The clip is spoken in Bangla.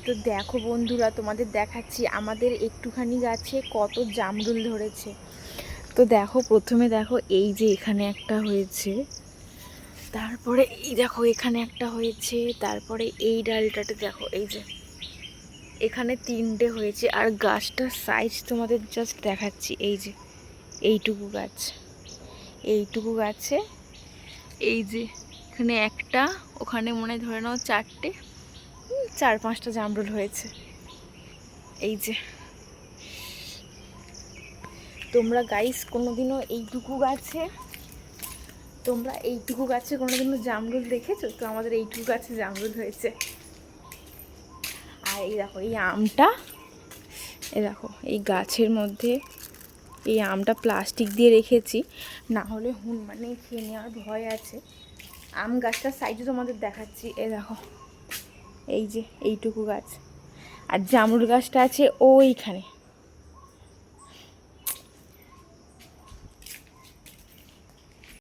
তো দেখো বন্ধুরা, তোমাদের দেখাচ্ছি আমাদের একটুখানি গাছে কত জামরুল ধরেছে। তো দেখো, প্রথমে দেখো এই যে এখানে একটা হয়েছে, তারপরে এই দেখো এখানে একটা হয়েছে, তারপরে এই ডালটাতে দেখো এই যে এখানে তিনটে হয়েছে। আর গাছটার সাইজ তোমাদের জাস্ট দেখাচ্ছি, এই যে এইটুকু গাছ, এইটুকু গাছে এই যে এখানে একটা, ওখানে মনে ধরে নাও চারটে, 4-5টা জামরুল হয়েছে। এই যে তোমরা গাইস কোনোদিনও এইটুকু গাছে কোনোদিনও জামরুল দেখেছো? তো আমাদের এইটুকু গাছে জামরুল হয়েছে। আর এই দেখো এই আমটা, এই দেখো এই গাছের মধ্যে এই আমটা প্লাস্টিক দিয়ে রেখেছি, না হলে মানে খেয়ে নেওয়ার ভয় আছে। আম গাছটার সাইজে তোমাদের দেখাচ্ছি, এই দেখো এই যে এইটুকু গাছ। আর জামরুল গাছটা আছে ওইখানে,